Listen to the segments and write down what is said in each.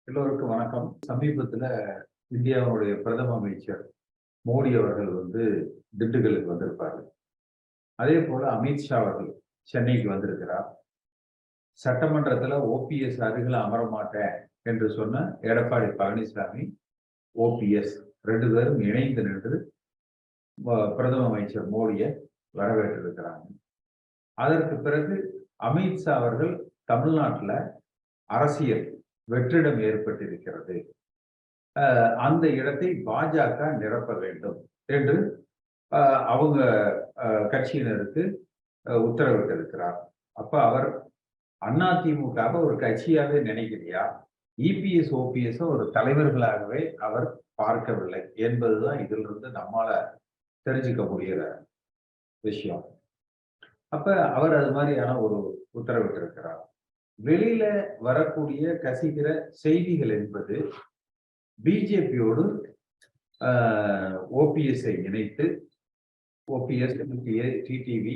எல்லோருக்கும் வணக்கம். சமீபத்துல இந்தியாவுடைய பிரதம அமைச்சர் மோடி அவர்கள் திண்டுக்கலுக்கு வந்திருப்பாரு. அதே போல அமித்ஷா அவர்கள் சென்னைக்கு வந்திருக்கிறார். சட்டமன்றத்துல ஓபிஎஸ் அருகில் அமர மாட்டேன் என்று சொன்ன எடப்பாடி பழனிசாமி, ஓபிஎஸ் 2 பேரும் இணைந்து நின்று பிரதம அமைச்சர் மோடியை வரவேற்றிருக்கிறாங்க. அதற்கு பிறகு அமித்ஷா அவர்கள் தமிழ்நாட்டுல அரசியல் வெற்றிடம் ஏற்பட்டிருக்கிறது, அந்த இடத்தை பாஜக நிரப்ப வேண்டும் என்று அவங்க கட்சியினருக்கு உத்தரவிட்டிருக்கிறார். அப்ப அவர் அதிமுக ஒரு கட்சியாவே நினைக்கலையா, இபிஎஸ் ஓபிஎஸ் ஒரு தலைவர்களாகவே அவர் பார்க்கவில்லை என்பதுதான் இதிலிருந்து நம்மால தெரிஞ்சுக்க முடிகிற விஷயம். அப்ப அவர் அது மாதிரியான ஒரு உத்தரவிட்டிருக்கிறார். வெளியில வரக்கூடிய கசிகிற செய்திகள் என்பது பிஜேபியோடு ஓபிஎஸ்ஐ இணைத்து ஓபிஎஸ், டிடிவி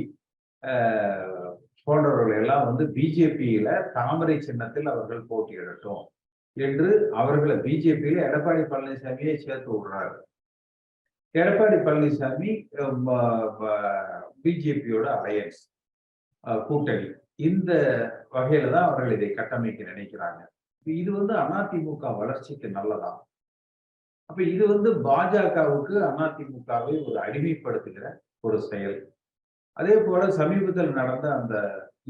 போன்றவர்கள் எல்லாம் பிஜேபியில தாமரை சின்னத்தில் அவர்கள் போட்டியிடட்டும் என்று அவர்களை பிஜேபியில எடப்பாடி பழனிசாமியை சேர்த்து விடுறாரு. எடப்பாடி பழனிசாமி பிஜேபியோட அலையன்ஸ் கூட்டணி, இந்த வகையில தான் அவர்கள் இதை கட்டமைக்க நினைக்கிறாங்க. இது அதிமுக வளர்ச்சிக்கு நல்லதா? அப்ப இது பாஜகவுக்கு அதிமுகவை ஒரு அடிமைப்படுத்துகிற ஒரு செயல். அதே போல சமீபத்தில் நடந்த அந்த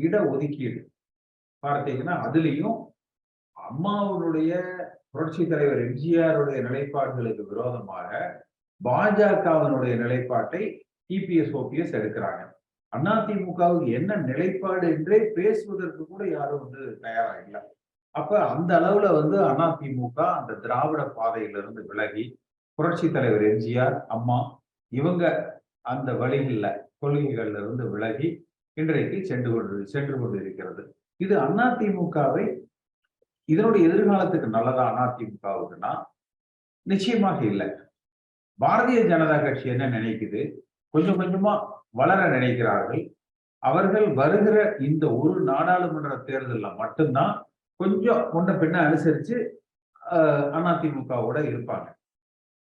இட ஒதுக்கீடு பார்த்தீங்கன்னா, அதுலயும் அம்மாவுடைய புரட்சி தலைவர் எம்ஜிஆருடைய நிலைப்பாடுகளுக்கு விரோதமாக பாஜகவினுடைய நிலைப்பாட்டை இபிஎஸ் ஓபிஎஸ் எடுக்கிறாங்க. அதிமுகவுக்கு என்ன நிலைப்பாடு என்றே பேசுவதற்கு கூட யாரும் தயாரா இல்லை. அப்ப அந்த அளவுல அதிமுக அந்த திராவிட பாதையிலிருந்து விலகி புரட்சி தலைவர் எம்ஜிஆர், அம்மா இவங்க அந்த வழிகள்ல கொள்கைகள்ல இருந்து விலகி இன்றைக்கு சென்று கொண்டு இருக்கிறது. இது அதிமுகவை இதனுடைய எதிர்காலத்துக்கு நல்லதா அதிமுகவுக்குன்னா நிச்சயமாக இல்லை. பாரதிய ஜனதா கட்சி என்ன நினைக்குது, கொஞ்சம் கொஞ்சமா வளர நினைக்கிறார்கள். அவர்கள் வருகிற இந்த ஒரு நாடாளுமன்ற தேர்தலில் மட்டும்தான் கொஞ்சம் முன்ன பின்ன அனுசரிச்சு அதிமுகவோட இருப்பாங்க.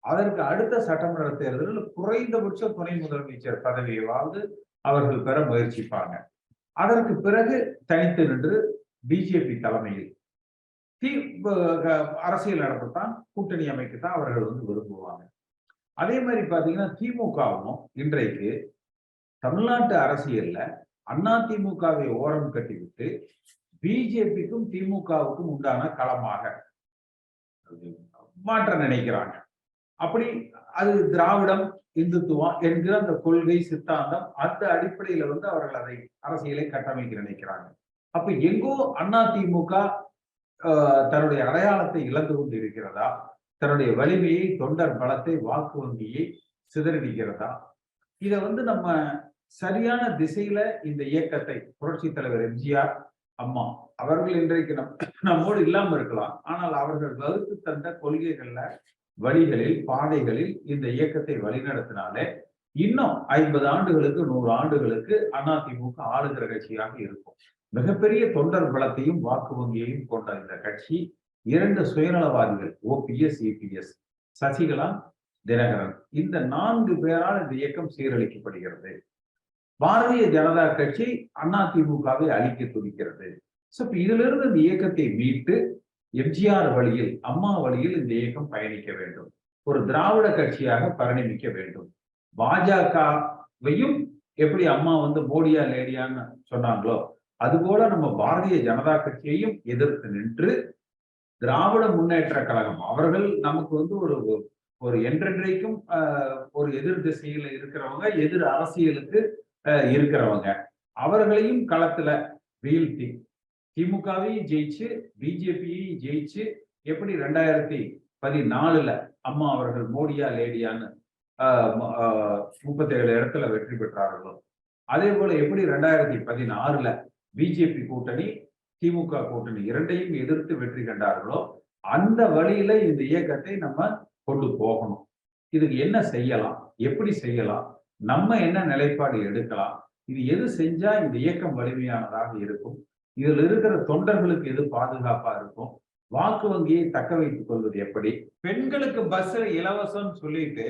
அதற்கு அடுத்த சட்டமன்ற தேர்தலில் குறைந்தபட்ச துணை முதலமைச்சர் பதவியாவது அவர்கள் பெற முயற்சிப்பாங்க. அதற்கு பிறகு தனித்து நின்று பிஜேபி தலைமையில் அரசியல் நடத்தத்தான், கூட்டணி அமைக்கத்தான் அவர்கள் விரும்புவாங்க. அதே மாதிரி பாத்தீங்கன்னா திமுகவும் இன்றைக்கு தமிழ்நாட்டு அரசியல்ல அதிமுகவை ஓரம் கட்டிவிட்டு பிஜேபிக்கும் திமுகவுக்கும் உண்டான களமாக மாற்ற நினைக்கிறாங்க. அப்படி அது திராவிடம், இந்துத்துவம் என்கிற அந்த கொள்கை சித்தாந்தம், அந்த அடிப்படையில அவர்கள் அதை அரசியலை கட்டமைக்க நினைக்கிறாங்க. அப்ப எங்கோ அதிமுக தன்னுடைய அடையாளத்தை இழந்து கொண்டு இருக்கிறதா, தன்னுடைய வலிமையை, தொண்டர் பலத்தை, வாக்கு வங்கியை சிதறடிக்கிறதா? இத நம்ம சரியான திசையில இந்த இயக்கத்தை புரட்சி தலைவர் எம்ஜிஆர், அம்மா அவர்கள் இன்றைக்கு நம்மோடு இல்லாம இருக்கலாம். ஆனால் அவர்கள் வகுத்து தந்த கொள்கைகள்ல, வழிகளில், பாதைகளில் இந்த இயக்கத்தை வழிநடத்தினாலே இன்னும் 50 ஆண்டுகளுக்கு 100 ஆண்டுகளுக்கு அதிமுக ஆளுகிற கட்சியாக இருக்கும். மிகப்பெரிய தொண்டர் பலத்தையும் வாக்கு வங்கியையும் கொண்ட இந்த கட்சி 2 சுயநலவாதிகள், ஓபிஎஸ், இபிஎஸ், சசிகலா, தினகரன், இந்த 4 பேரால் இந்த இயக்கம் சீரழிக்கப்படுகிறது. பாரதிய ஜனதா கட்சி அதிமுகவை அழிக்க துடிக்கிறது. இதுல இருந்து இந்த இயக்கத்தை மீட்டு எம்ஜிஆர் வழியில், அம்மா வழியில் இந்த இயக்கம் பயணிக்க வேண்டும். ஒரு திராவிட கட்சியாக பரிணமிக்க வேண்டும். பாஜகவையும் எப்படி அம்மா மோடியா லேடியான்னு சொன்னாங்களோ, அதுபோல நம்ம பாரதிய ஜனதா கட்சியையும் எதிர்த்து நின்று திராவிட முன்னேற்ற கழகம் அவர்கள் நமக்கு ஒரு என்றென்றைக்கும் ஒரு எதிர் திசையில இருக்கிறவங்க, எதிர் அரசியலுக்கு இருக்கிறவங்க, அவர்களையும் களத்துல வீழ்த்தி திமுகவையும் ஜெயிச்சு பிஜேபியையும் ஜெயிச்சு எப்படி 2014 அம்மா அவர்கள் மோடியா லேடியான்னு 37 இடத்துல வெற்றி பெற்றார்களோ, அதே போல எப்படி 2016 பிஜேபி கூட்டணி, திமுக கூட்டணி இரண்டையும் எதிர்த்து வெற்றி கண்டார்களோ, அந்த வழியில இந்த இயக்கத்தை நம்ம கொண்டு போகணும். இதுக்கு என்ன செய்யலாம், எப்படி செய்யலாம், நம்ம என்ன நிலைப்பாடு எடுக்கலாம், இது எது செஞ்சா இந்த இயக்கம் வலிமையானதாக இருக்கும், இதுல இருக்கிற தொண்டர்களுக்கு எது பாதுகாப்பா இருக்கும், வாக்கு வங்கியை தக்க வைத்துக் கொள்வது எப்படி? பெண்களுக்கு பஸ்ல இலவசம் சொல்லிட்டு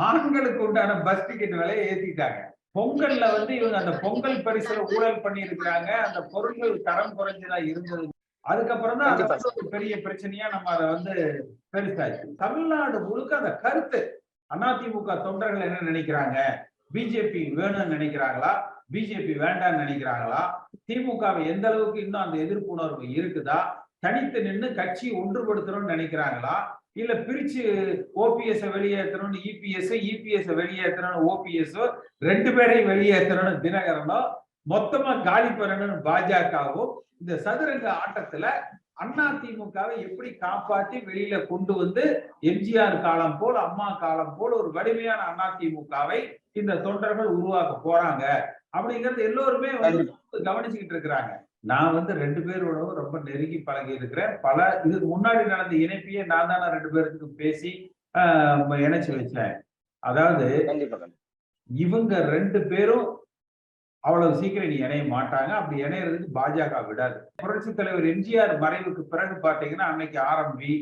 ஆண்களுக்கு உண்டான பஸ் டிக்கெட் விலையை ஏத்திட்டாங்க. பொங்கல்ல வந்து இவங்க அந்த பொங்கல் பரிசுல ஊழல் பண்ணி இருக்கிறாங்க. அந்த பொருட்கள் தரம் குறைஞ்சதா இருந்தது. அதுக்கப்புறம் தான் அதை வந்து ஒரு பெரிய பிரச்சனையா நம்ம அதை வந்து பெருசாச்சு. தமிழ்நாடு முழுக்க அந்த கருத்து அதிமுக தொண்டர்கள் என்ன நினைக்கிறாங்க? பிஜேபி வேணும்னு நினைக்கிறாங்களா? பிஜேபி வேண்டாம்னு நினைக்கிறாங்களா? திமுகவை எந்த அளவுக்கு இன்னும் அந்த எதிர்ப்பு உணர்வு இருக்குதா? தனித்து நின்று கட்சி ஒன்றுபடுத்தணும்னு நினைக்கிறாங்களா? இல்ல பிரிச்சு ஓபிஎஸ் வெளியேற்றணும்னு இபிஎஸ் வெளியேற்றணும்னு ஓபிஎஸ், 2 பேரையும் வெளியேற்றணும்னு தினகரனோ, மொத்தமா காலி பண்ணணும்னு பாஜகவும், இந்த சதுரங்க ஆட்டத்துல அதிமுகவை எப்படி காப்பாற்றி வெளியில கொண்டு வந்து எம்ஜிஆர் காலம் போல், அம்மா காலம் போல் ஒரு வலிமையான அதிமுகவை இந்த தொண்டர்கள் உருவாக்க போறாங்க அப்படிங்கிறது எல்லோருமே வந்து கவனிச்சுக்கிட்டு இருக்கிறாங்க. நான் வந்து 2 பேரோட ரொம்ப நெருங்கி பழகி இருக்கிறேன். பல இதுக்கு முன்னாடி நடந்த இணைப்பையே நான் தானே 2 பேருக்கு பேசி இணைச்சு வச்சேன். அதாவது இவங்க 2 பேரும் அவ்வளவு சீக்கிரம் நீ இணைய மாட்டாங்க. அப்படி இணையறதுக்கு பாஜக விடாது. புரட்சி தலைவர் எம்ஜிஆர் மறைவுக்கு பிறகு பாத்தீங்கன்னா அன்னைக்கு ஆர்எம்பி,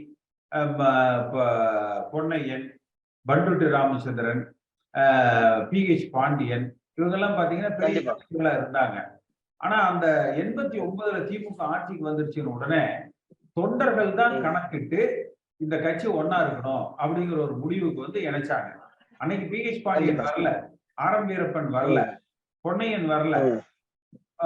பொன்னையன், பண்ருட்டி ராமச்சந்திரன், PH பாண்டியன் இவங்கெல்லாம் பாத்தீங்கன்னா பெரிய இருந்தாங்க. ஆனா அந்த 89ல திமுக ஆட்சிக்கு வந்துருச்சுன்னு உடனே தொண்டர்கள் தான் கணக்கிட்டு இந்த கட்சி ஒன்னா இருக்கணும் அப்படிங்கிற ஒரு முடிவுக்கு வந்து இணைச்சாங்க. அன்னைக்கு PH பாண்டியன் வரல, ஆர்.எம். வீரப்பன் வரல, பொன்னையன் வரல.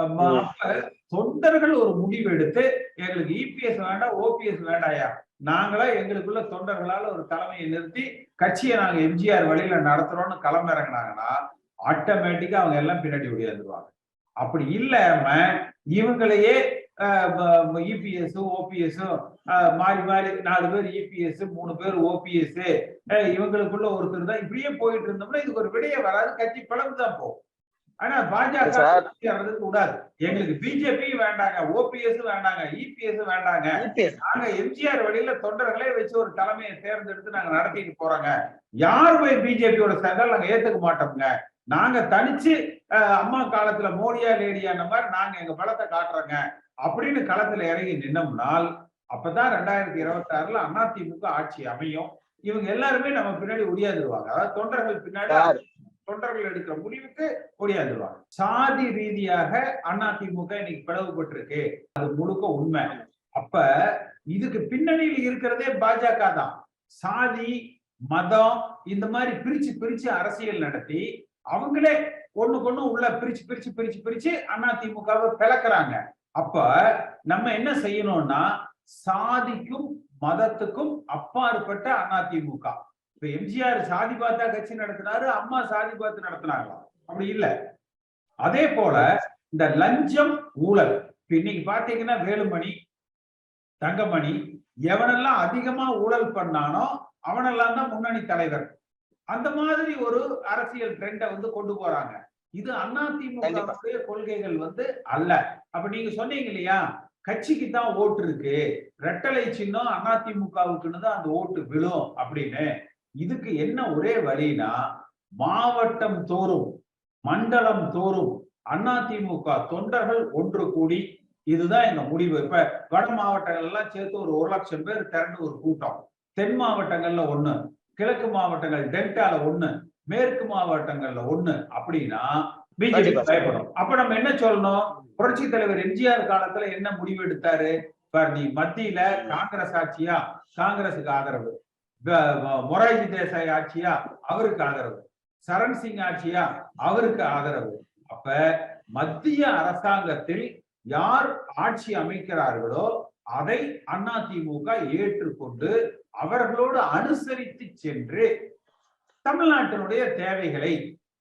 அப்ப தொண்டர்கள் ஒரு முடிவு எடுத்து எங்களுக்கு இபிஎஸ் வேண்டாம், ஓபிஎஸ் வேண்டாயா, நாங்களா எங்களுக்குள்ள தொண்டர்களால ஒரு தலைமையை நிறுத்தி கட்சியை நாங்க எம்ஜிஆர் வழியில நடத்துறோம்னு களமிறங்கினாங்கன்னா ஆட்டோமேட்டிக்கா அவங்க எல்லாம் பின்னாடி ஒடியாந்துருவாங்க. அப்படி இல்லாம இவங்களையே இபிஎஸ் ஓபிஎஸ் மாறி மாறி 4 பேர் இபிஎஸ் 3 பேர் ஓபிஎஸ் இவங்களுக்குள்ள ஒருத்தர் தான் இப்படியே போயிட்டு இருந்தோம்னா இதுக்கு ஒரு விடையே வராது, கட்சி பிளவுதான் போகும். ஆனா பாஜக கூடாது, எங்களுக்கு பிஜேபி வேண்டாங்க, ஓபிஎஸ் வேண்டாங்க, இபிஎஸ் வேண்டாங்க, நாங்க எம்ஜிஆர் வழியில தொண்டர்களே வச்சு ஒரு தலைமையை தேர்ந்தெடுத்து நாங்க நடத்திட்டு போறோங்க, யார் போய் பிஜேபியோட சேர்ந்தாலும் நாங்க ஏத்துக்க மாட்டோம்ங்க, நாங்க தனிச்சு அம்மா காலத்துல மோடியா லேடியா மாதிரி நாங்க எங்க பலத்தை காட்டுறோங்க அப்படின்னு களத்துல இறங்கி நின்னோம்னால் அப்பதான் 2026ல அதிமுக ஆட்சி அமையும். இவங்க எல்லாருமே நம்ம பின்னாடி ஒடியாந்துருவாங்க. அதாவது தொண்டர்கள் பின்னாடி தொண்டர்கள் எடுக்கிற முடிவுக்கு ஒடியாந்துருவாங்க. சாதி ரீதியாக அதிமுக இன்னைக்கு பிளவுபட்டிருக்கு, அது முழுக்க உண்மை. அப்ப இதுக்கு பின்னணியில் இருக்கிறதே பாஜக தான். சாதி மதம் இந்த மாதிரி பிரிச்சு பிரிச்சு அரசியல் நடத்தி அவங்களே ஒண்ணுக்கு உள்ள பிரிச்சு பிரிச்சு பிரிச்சு பிரிச்சு அதிமுகவை பிளக்குறாங்க. அப்ப நம்ம என்ன செய்யணும்னா சாதிக்கும் மதத்துக்கும் அப்பாற்பட்ட அதிமுக. இப்ப எம்ஜிஆர் சாதி பார்த்தா கட்சி நடத்தினாரு, அம்மா சாதி பார்த்து நடத்தினாங்களா? அப்படி இல்ல. அதே போல இந்த லஞ்சம் ஊழல் இன்னைக்கு பாத்தீங்கன்னா வேலுமணி, தங்கமணி எவனெல்லாம் அதிகமா ஊழல் பண்ணானோ அவனெல்லாம் தான் முன்னணி தலைவர். அந்த மாதிரி ஒரு அரசியல் ட்ரெண்டை வந்து கொண்டு போறாங்க. இது அதிமுக கொள்கைகள் வந்து அல்ல. அப்ப நீங்க சொன்னீங்க இல்லையா, கட்சிக்கு தான் ஓட்டு இருக்கு, ரெட்டலை சின்னம் அதிமுகவுக்குன்னு தான் அந்த ஓட்டு விழும் அப்படின்னு. இதுக்கு என்ன ஒரே வழினா மாவட்டம் தோறும் மண்டலம் தோறும் அதிமுக தொண்டர்கள் ஒன்று கூடி இதுதான் எங்க முடிவு. இப்ப வட மாவட்டங்கள் எல்லாம் சேர்த்து ஒரு 1 லட்சம் பேர் திரண்டு ஒரு கூட்டம், தென் மாவட்டங்கள்ல 1, கிழக்கு மாவட்டங்கள் டெல்டால 1, மேற்கு மாவட்டங்கள்ல 1 அப்படின்னா பிஜேபி பயப்படும். அப்ப நம்ம என்ன சொல்லணும்? புரட்சி தலைவர் எம்ஜிஆர் காலத்துல என்ன முடிவு எடுத்தாரு? நீ மத்தியில காங்கிரஸ் ஆட்சியா, காங்கிரசுக்கு ஆதரவு, மொரார்ஜி தேசாய் ஆட்சியா, அவருக்கு ஆதரவு, சரண் சிங் ஆட்சியா, அவருக்கு ஆதரவு. அப்ப மத்திய அரசாங்கத்தில் யார் ஆட்சி அமைக்கிறார்களோ அதை அதிமுக ஏற்றுக்கொண்டு அவர்களோடு அனுசரித்து சென்று தமிழ்நாட்டினுடைய தேவைகளை,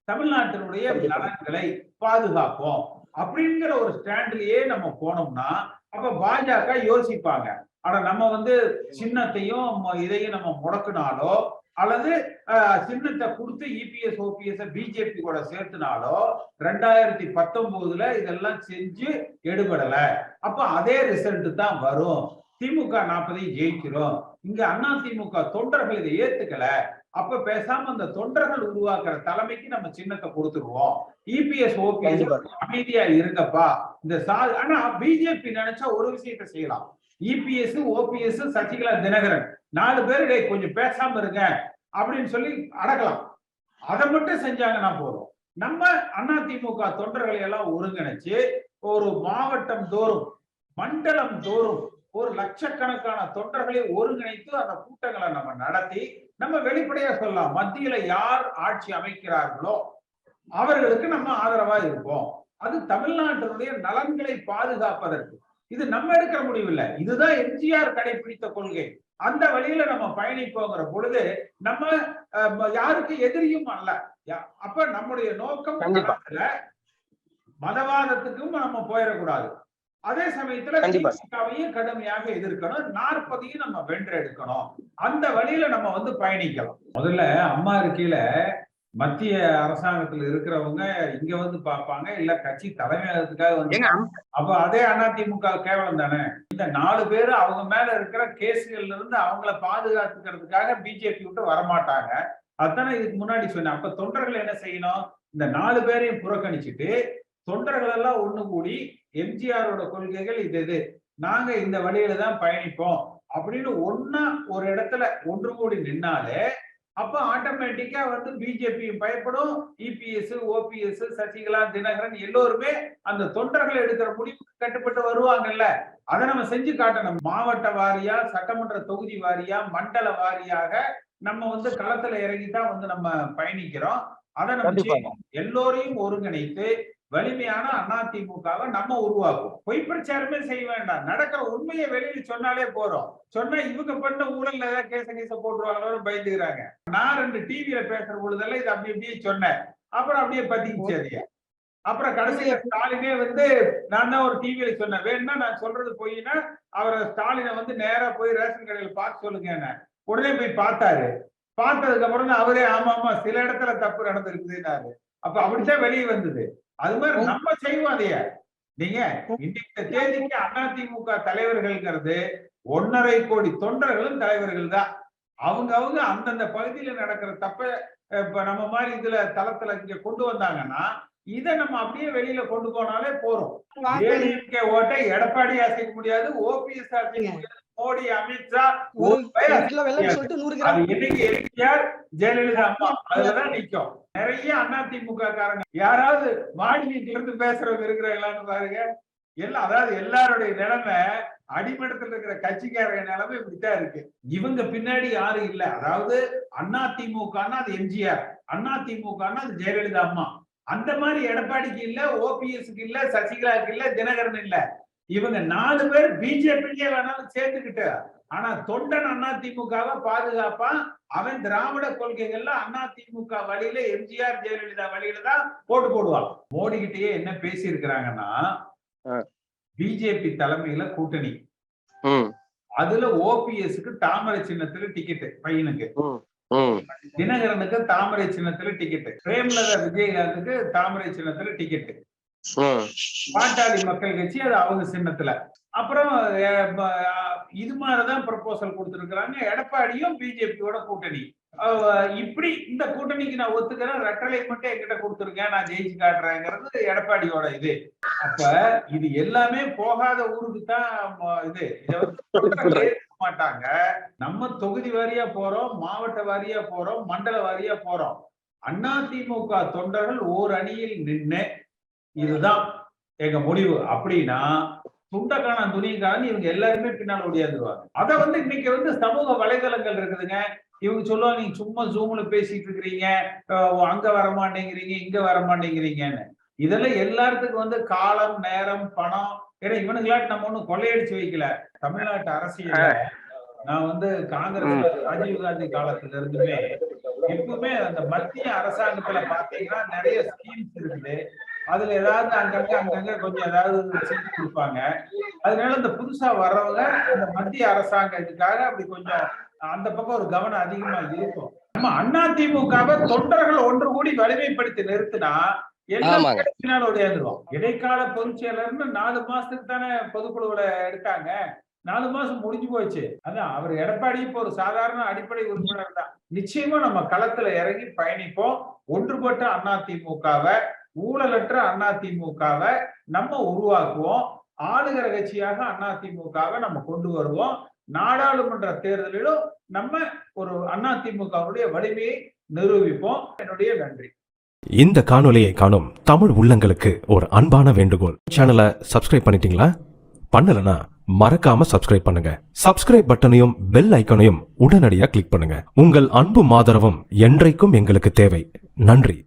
தமிழ்நாட்டினுடைய நலன்களை பாதுகாப்போம் அப்படிங்கிற ஒரு ஸ்டாண்ட்லயே நம்ம போனோம்னா அப்ப பாஜக யோசிப்பாங்க. ஆனா நம்ம வந்து சின்னத்தையும் இதையும் நம்ம முடக்கினாலோ அல்லது சின்னத்தை கொடுத்து இபிஎஸ் ஓபிஎஸ் பிஜேபி கூட சேர்த்துனாலோ 2019ல இதெல்லாம் செஞ்சு எடுபடல. அப்ப அதே ரிசல்ட் தான் வரும். திமுக 40 ஜெயிக்கிறோம். இங்க அதிமுக தொண்டர்கள் இதை ஏத்துக்கல. அப்ப பேசாம அந்த தொண்டர்கள் உருவாக்குற தலைமைக்கு நம்ம சின்னத்தை கொடுத்துருவோம். இபிஎஸ் ஓபிஎஸ் அமைதியா இருங்கப்பா. இந்த ஆனா பிஜேபி நினைச்சா ஒரு விஷயத்தை செய்யலாம். இபிஎஸ், ஓபிஎஸ், சசிகலா, தினகரன் 4 பேரு கொஞ்சம் பேசாம இருங்க அப்படின்னு சொல்லி அடக்கலாம். அதை மட்டும் செஞ்சாங்கன்னா போதும். நம்ம அதிமுக தொண்டர்களை எல்லாம் ஒருங்கிணைச்சு ஒரு மாவட்டம் தோறும், மண்டலம் தோறும் ஒரு லட்சக்கணக்கான தொண்டர்களை ஒருங்கிணைத்து அந்த கூட்டங்களை நம்ம நடத்தி நம்ம வெளிப்படையா சொல்லலாம், மத்தியில யார் ஆட்சி அமைக்கிறார்களோ அவர்களுக்கு நம்ம ஆதரவா இருப்போம். அது தமிழ்நாட்டினுடைய நலன்களை பாதுகாப்பதற்கு. இது நம்ம எடுக்கிற முடிவு இல்லை, இதுதான் எம்ஜிஆர் கடைபிடித்த கொள்கை. அந்த வழியில நம்ம பயணிப்போங்கிற பொழுது நம்ம யாருக்கு எதிரியும் அல்ல. அப்ப நம்முடைய நோக்கம் மதவாதத்துக்கும் நம்ம போயிடக்கூடாது. அதே சமயத்துல திமுகவையும் கடுமையாக எதிர்க்கணும், 40ஐயும் நம்ம வென்றெடுக்கணும். அந்த வழியில நம்ம பயணிக்கலாம். முதல்ல அம்மா இருக்கையில மத்திய அரசாங்கத்துல இருக்கிறவங்க இங்க பார்ப்பாங்க, இல்ல கட்சி தலைமையகத்துக்காக வந்து. அப்ப அதே அதிமுக கேவலம் தானே. இந்த 4 பேரு அவங்க மேல இருக்கிற கேஸ்கள்ல இருந்து அவங்கள பாதுகாத்துக்கிறதுக்காக பிஜேபி விட்டு வரமாட்டாங்க. அதானே இதுக்கு முன்னாடி சொன்னேன். அப்ப தொண்டர்கள் என்ன செய்யணும், இந்த 4 பேரையும் புறக்கணிச்சுட்டு தொண்டர்கள் எல்லாம் ஒண்ணு கூடி எம்ஜிஆரோட கொள்கைகள் இது, நாங்க இந்த வழியில தான் பயணிப்போம் அப்படின்னு ஒன்னா ஒரு இடத்துல ஒன்று கூடி நின்னாலே அப்ப ஆட்டோமேட்டிக்கா பிஜேபியும் பயப்படும், இபிஎஸ், ஓபிஎஸ், சசிகலா, தினகரன் எல்லோருமே அந்த தொண்டர்கள் எடுக்கிற முடிவுக்கு கட்டுப்பட்டு வருவாங்கல்ல. அதை நம்ம செஞ்சு காட்டணும். மாவட்ட வாரியா, சட்டமன்ற தொகுதி வாரியா, மண்டல வாரியாக நம்ம களத்துல இறங்கிதான் நம்ம பயணிக்கிறோம். அதை நம்ம எல்லோரையும் ஒருங்கிணைத்து வலிமையான அதிமுகவை நம்ம உருவாக்கும். பொய் பிரச்சாரமே செய்ய வேண்டாம், நடக்கிற உண்மையை வெளியில சொன்னாலே போறோம். சொன்னா இவங்க பண்ண ஊழல்ல ஏதாவது கேச போட்டுருவாங்களோ பயந்துக்கிறாங்க. நான் 2 டிவியில பேசுற பொழுதெல்லாம் இது அப்படியே சொன்னேன், அப்புறம் அப்படியே பத்திக்கிச்சு அதைய. அப்புறம் கடைசியில ஸ்டாலினே நான் தான் ஒரு டிவியில சொன்னேன், வேணும்னா நான் சொல்றது பொய்னா அவரை ஸ்டாலினை நேரா போய் ரேஷன் கடையில பார்க்க சொல்லுங்க. உடனே போய் பார்த்தாரு. பார்த்ததுக்கு அப்புறம் அவரே ஆமா சில இடத்துல தப்பு நடந்திருக்குதுன்னாரு. அப்ப அப்படித்தான் வெளியே வந்தது. அது மாதிரி நம்ம செய்வோம் அதைய. நீங்க இன்னைக்கு தேதிக்கு அதிமுக தலைவர்கள்ங்கிறது 1.5 கோடி தொண்டர்களும் தலைவர்கள் தான். அவங்க அந்தந்த பகுதியில நடக்கிற தப்ப இப்ப நம்ம மாதிரி இதுல தளத்துல இங்க கொண்டு வந்தாங்கன்னா இதை நம்ம அப்படியே வெளியில கொண்டு போனாலே போறோம். ஏடிஎம்கே ஓட்டை எடப்பாடி அசைக்க முடியாது, ஓபிஎஸ் அசைக்க முடியாது, மோடி, அமித்ஷா, என்னைக்கு எம்ஜிஆர், ஜெயலலிதா அம்மா அதுலதான் நிக்கும். நிறைய அதிமுக காரங்க யாராவது மாடி வீட்டுல இருந்து பேசுறவங்க இருக்கிறாங்களான்னு பாருங்க. எல்லாம் அதாவது எல்லாருடைய நிலைமை அடிமட்டத்தில் இருக்கிற கட்சிக்காரங்க நிலைமை இப்படித்தான் இருக்கு. இவங்க பின்னாடி யாரும் இல்ல. அதாவது அதிமுகன்னா அது எம்ஜிஆர், அதிமுகன்னா அது ஜெயலலிதா அம்மா. அந்த மாதிரி எடப்பாடிக்கு இல்ல, ஓபிஎஸ்க்கு இல்ல, சசிகலாவுக்கு இல்ல, தினகரன் இல்ல. இவங்க 4 பேர் பிஜேபிக்கே வேணாலும் சேர்த்துக்கிட்டு, ஆனா தொண்டன் அதிமுகவை பாதுகாப்பா அவன் திராவிட கொள்கைகள்ல அதிமுக வழியில எம்ஜிஆர், ஜெயலலிதா வழியில தான் போட்டு போடுவான். மோடி கிட்டயே என்ன பேசி இருக்கிறாங்கன்னா, பிஜேபி தலைமையில கூட்டணி, அதுல ஓபிஎஸ்க்கு தாமரை சின்னத்துல டிக்கெட் பையனுக்கு, தினகரனுக்கு தாமரை சின்னத்துல டிக்கெட், பிரேமலதா விஜயகாந்துக்கு தாமரை சின்னத்துல டிக்கெட், பாட்டாளி மக்கள் கட்சி அது அவங்க சின்னத்துல. அப்புறம் இது மாதிரிதான் ப்ரொபோசல் கொடுத்திருக்கிறாங்க. எடப்பாடியும் பிஜேபியோட கூட்டணி. இப்படி இந்த கூட்டணிக்கு நான் ஒத்துக்கிறேன், ரெட்டலை மட்டும் என்கிட்ட கொடுத்துருக்கேன், நான் ஜெயிச்சு காட்டுறேங்கிறது எடப்பாடியோட இது. அப்ப இது எல்லாமே போகாத ஊருக்கு தான் இது. இதை மாட்டாங்க. நம்ம தொகுதி வாரியா போறோம், மாவட்ட வாரியா போறோம், மண்டல வாரியா போறோம். அதிமுக தொண்டர்கள் ஓர் அணியில் நின்று இதுதான் எங்க முடிவு அப்படின்னா துண்டக்கான துணிக்கான இவங்க எல்லாருமே பின்னால் ஓடியாந்துருவாங்க. அதை இன்னைக்கு சமூக வலைதளங்கள் இருக்குதுங்க. இவங்க சொல்லுவாங்க, நீங்க சும்மா ஜூம்ல பேசிட்டு இருக்கிறீங்க, அங்க வரமாட்டேங்கிறீங்க, இங்க வரமாட்டேங்கிறீங்கன்னு. இதெல்லாம் எல்லாத்துக்கும் காலம், நேரம், பணம். ஏன்னா இவனுங்களாட்டு நம்ம ஒண்ணும் கொள்ளையடிச்சு வைக்கல. தமிழ்நாட்டு அரசியல நான் காங்கிரஸ் ராஜீவ்காந்தி காலத்துல இருந்துமே எப்பவுமே அந்த மத்திய அரசாங்கத்துல பாத்தீங்கன்னா நிறைய ஸ்கீம்ஸ் இருக்குது. அதுல ஏதாவது அங்கங்க கொஞ்சம் ஏதாவது செஞ்சு கொடுப்பாங்க. அதனால இந்த புதுசா வர்றவங்க அந்த மத்திய அரசாங்கத்துக்காக அப்படி கொஞ்சம் அந்த பக்கம் ஒரு கவனம் அதிகமா இருக்கும். நம்ம அதிமுகவை தொண்டர்கள் ஒன்று கூடி வலிமைப்படுத்தி நிறுத்தினா எல்லாம் ஓடியாந்துருவோம். இடைக்கால பொதுச் செயலர்னு 4 மாசத்துக்கு தானே பொதுக்குழுவுல எடுத்தாங்க. 4 மாசம் முடிஞ்சு போச்சு. அதான் அவர் எடப்பாடி இப்போ ஒரு சாதாரண அடிப்படை உறுப்பினர் தான். நிச்சயமா நம்ம களத்துல இறங்கி பயணிப்போம். ஒன்றுபட்ட அதிமுகவை, ஊழலற்ற அதிமுகவை நம்ம உருவாக்குவோம். ஆளுகிற கட்சியாக அதிமுகவை நம்ம கொண்டு வருவோம். நாடாளுமன்ற தேர்தலிலும் நம்ம ஒரு அதிமுகவுடைய வலிமையை நிரூபிப்போம். என்னுடைய நன்றி. இந்த காணொளியை காணும் தமிழ் உள்ளங்களுக்கு ஒரு அன்பான வேண்டுகோள். சேனலை சப்ஸ்கிரைப் பண்ணிட்டீங்களா? பண்ணலனா மறக்காம சப்ஸ்கிரைப் பண்ணுங்க. சப்ஸ்கிரைப் பட்டனையும் பெல் ஐக்கனையும் உடனடியாக கிளிக் பண்ணுங்க. உங்கள் அன்பும் ஆதரவும் என்றைக்கும் எங்களுக்கு தேவை. நன்றி.